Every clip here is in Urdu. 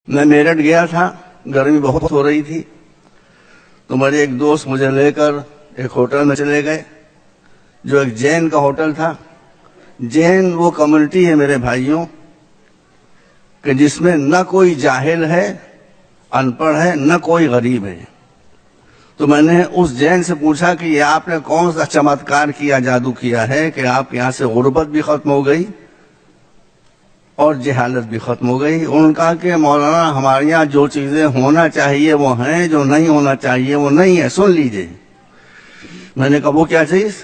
میں میرٹھ گیا تھا، گرمی بہت ہو رہی تھی، تو میرے ایک دوست مجھے لے کر ایک ہوٹل میں چلے گئے جو ایک جین کا ہوٹل تھا۔ جین وہ کمیونٹی ہے میرے بھائیوں کہ جس میں نہ کوئی جاہل ہے، ان پڑھ ہے، نہ کوئی غریب ہے۔ تو میں نے اس جین سے پوچھا کہ یہ آپ نے کون سا چمتکار کیا، جادو کیا ہے کہ آپ یہاں سے غربت بھی ختم ہو گئی اور جہالت بھی ختم ہو گئی؟ انہوں نے کہا کہ مولانا ہمارے یہاں جو چیزیں ہونا چاہیے وہ ہیں، جو نہیں ہونا چاہیے وہ نہیں ہے، سن لیجئے۔ میں نے کہا وہ کیا چیز؟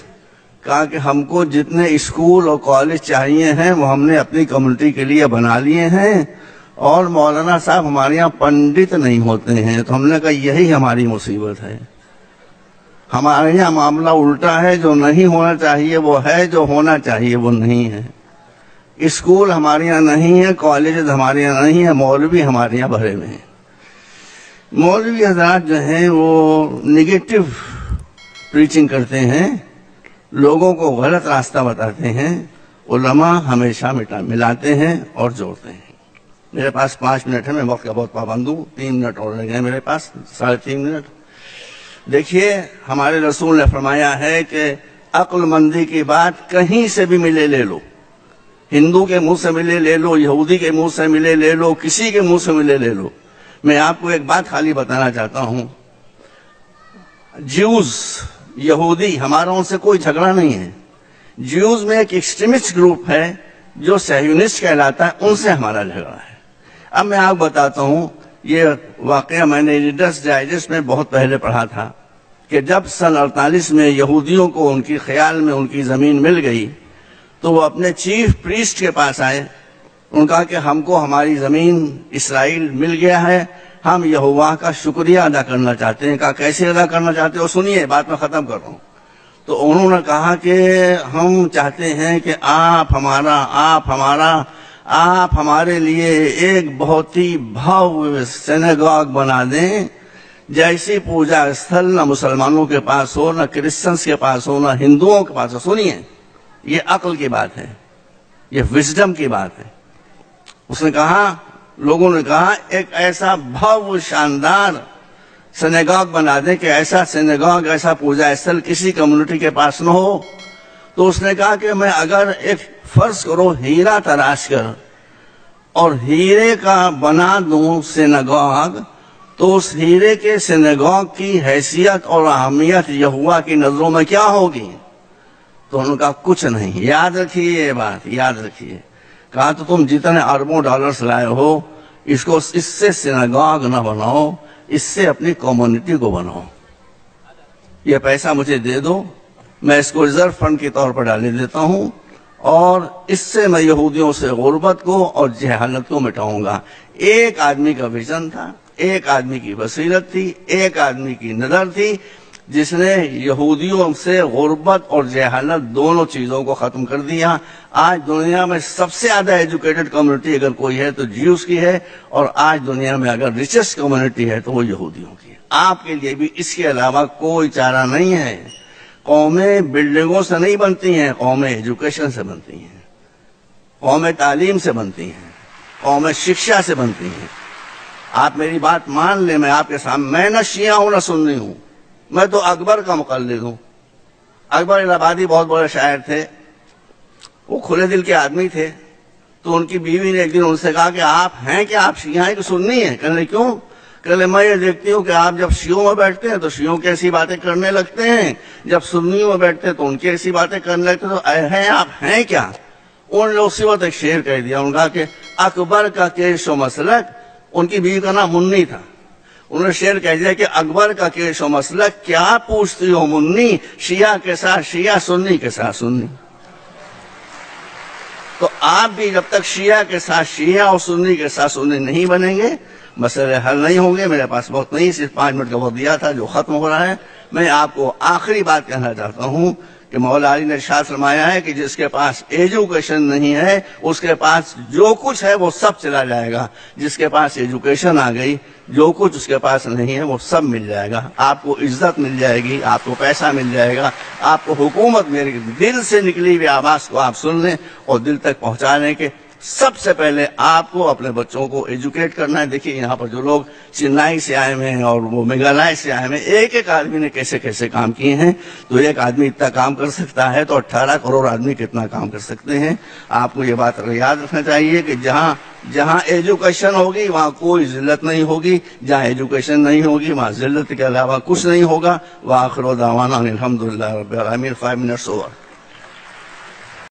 کہا کہ ہم کو جتنے اسکول اور کالج چاہیے ہیں وہ ہم نے اپنی کمیونٹی کے لیے بنا لیے ہیں، اور مولانا صاحب ہمارے یہاں پنڈت نہیں ہوتے ہیں۔ تو ہم نے کہا یہی ہماری مصیبت ہے، ہمارے یہاں معاملہ الٹا ہے، جو نہیں ہونا چاہیے وہ ہے، جو ہونا چاہیے وہ نہیں ہے۔ اسکول ہمارے یہاں نہیں ہے، کالجز ہمارے یہاں نہیں ہے، مولوی ہمارے یہاں بھرے ہوئے ہیں۔ مولوی حضرات جو ہیں وہ نگیٹو پریچنگ کرتے ہیں، لوگوں کو غلط راستہ بتاتے ہیں، علماء ہمیشہ ملاتے ہیں اور جوڑتے ہیں۔ میرے پاس 5 منٹ ہے، میں وقت کا بہت پابند ہوں، 3 منٹ اور رہ گئے میرے پاس، 3.5 منٹ۔ دیکھیے ہمارے رسول نے فرمایا ہے کہ عقل مندی کی بات کہیں سے بھی ملے لے لو، ہندو کے منہ سے ملے لے لو، یہودی کے منہ سے ملے لے لو، کسی کے منہ سے ملے لے لو۔ میں آپ کو ایک بات خالی بتانا چاہتا ہوں، جیوز یہودی ہمارا ان سے کوئی جھگڑا نہیں ہے، جیوز میں ایک ایکسٹریمسٹ گروپ ہے جو صہیونسٹ کہلاتا ہے، ان سے ہمارا جھگڑا ہے۔ اب میں آپ بتاتا ہوں، یہ واقعہ میں نے ریڈرز ڈائجسٹ میں بہت پہلے پڑھا تھا کہ جب سن 48 میں یہودیوں کو ان کی خیال میں ان کی زمین مل گئی تو وہ اپنے چیف پریسٹ کے پاس آئے، انہوں نے کہا کہ ہم کو ہماری زمین اسرائیل مل گیا ہے، ہم یہوہ کا شکریہ ادا کرنا چاہتے ہیں۔ کہا کیسے ادا کرنا چاہتے ہو؟ سنیے، بات میں ختم کر رہا ہوں۔ تو انہوں نے کہا کہ ہم چاہتے ہیں کہ آپ ہمارے لیے ایک بہت ہی بھویہ سینیگاگ بنا دیں، جیسی پوجا استھل نہ مسلمانوں کے پاس ہو، نہ کرسچنس کے پاس ہو، نہ ہندوؤں کے پاس ہو۔ سنیے، یہ عقل کی بات ہے، یہ وزڈم کی بات ہے۔ اس نے کہا، لوگوں نے کہا ایک ایسا بھویہ شاندار سینیگاگ بنا دیں کہ ایسا سینیگاگ، ایسا پوجا استھل کسی کمیونٹی کے پاس نہ ہو۔ تو اس نے کہا کہ میں اگر ایک فرض کرو ہیرا تراش کر اور ہیرے کا بنا دوں سینیگاگ، تو اس ہیرے کے سینیگاگ کی حیثیت اور اہمیت یہوہ کی نظروں میں کیا ہوگی؟ تو انہوں نے کہا کچھ نہیں۔ یاد رکھیے یہ بات، یاد رکھیے۔ کہا تو تم جتنے اربوں ڈالرز لائے ہو، اس سے سینیگاگ نہ بناؤ، اس سے اپنی کمیونٹی کو بناؤ۔ یہ پیسہ مجھے دے دو، میں اس کو ریزرو فنڈ کے طور پر ڈالنے دیتا ہوں، اور اس سے میں یہودیوں سے غربت کو اور جہالت کو مٹاؤں گا۔ ایک آدمی کا ویژن تھا، ایک آدمی کی بصیرت تھی، ایک آدمی کی نظر تھی، جس نے یہودیوں سے غربت اور جہالت دونوں چیزوں کو ختم کر دیا۔ آج دنیا میں سب سے زیادہ ایجوکیٹڈ کمیونٹی اگر کوئی ہے تو جیوز کی ہے، اور آج دنیا میں اگر ریچسٹ کمیونٹی ہے تو وہ یہودیوں کی ہے۔ آپ کے لیے بھی اس کے علاوہ کوئی چارہ نہیں ہے۔ قومیں بلڈنگوں سے نہیں بنتی ہیں، قومیں ایجوکیشن سے بنتی ہیں، قومیں تعلیم سے بنتی ہیں، قومیں شکشا سے بنتی ہیں۔ آپ میری بات مان لیں، میں آپ کے سامنے، میں نہ شیعہ ہوں نہ سنی ہوں، میں تو اکبر کا مقلد ہوں۔ اکبر الہ آبادی بہت بڑے شاعر تھے، وہ کھلے دل کے آدمی تھے۔ تو ان کی بیوی نے ایک دن ان سے کہا کہ آپ ہیں کہ آپ شیعہ ہیں کہ سنی ہیں؟ کہنے کیوں؟ کہنے میں یہ دیکھتی ہوں کہ آپ جب شیعوں میں بیٹھتے ہیں تو شیعوں کی ایسی باتیں کرنے لگتے ہیں، جب سنیوں میں بیٹھتے ہیں تو ان کی ایسی باتیں کرنے لگتے ہیں، تو ہیں آپ ہیں کیا؟ انہوں نے اسی وقت ایک شعر کہہ دیا، انہوں نے کہا کہ اکبر کا کیش و مسلک، ان کی بیوی کا نام منی تھا، انہوں نے شعر کہہ دیا کہ اکبر کا کیش و مسلک کیا پوچھتی ہو منی، شیعہ کے ساتھ شیعہ، سنی کے ساتھ سنی۔ تو آپ بھی جب تک شیعہ کے ساتھ شیعہ اور سنی کے ساتھ سنی نہیں بنیں گے، مسئلے حل نہیں ہوں گے۔ میرے پاس بہت نہیں، صرف 5 منٹ کا وقت دیا تھا جو ختم ہو رہا ہے۔ میں آپ کو آخری بات کہنا چاہتا ہوں کہ مولا علی نے ارشاد فرمایا ہے کہ جس کے پاس ایجوکیشن نہیں ہے اس کے پاس جو کچھ ہے وہ سب چلا جائے گا، جس کے پاس ایجوکیشن آ گئی جو کچھ اس کے پاس نہیں ہے وہ سب مل جائے گا۔ آپ کو عزت مل جائے گی، آپ کو پیسہ مل جائے گا، آپ کو حکومت، میرے دل سے نکلی ہوئی آواز کو آپ سن لیں اور دل تک پہنچا لیں کہ سب سے پہلے آپ کو اپنے بچوں کو ایجوکیٹ کرنا ہے. دیکھیے یہاں پر جو لوگ چنئی سے آئے ہوئے ہیں اور وہ میگھالیہ سے آئے ہوئے ہیں، ایک ایک آدمی نے کیسے کیسے کام کیے ہیں. تو ایک آدمی اتنا کام کر سکتا ہے تو 18 کروڑ آدمی کتنا کام کر سکتے ہیں. آپ کو یہ بات یاد رکھنا چاہیے کہ جہاں ایجوکیشن ہوگی وہاں کوئی ذلت نہیں ہوگی، جہاں ایجوکیشن نہیں ہوگی وہاں ذلت کے علاوہ کچھ نہیں ہوگا. وآخر دعوانا الحمدللہ رب العالمین. 5 منٹس اوور.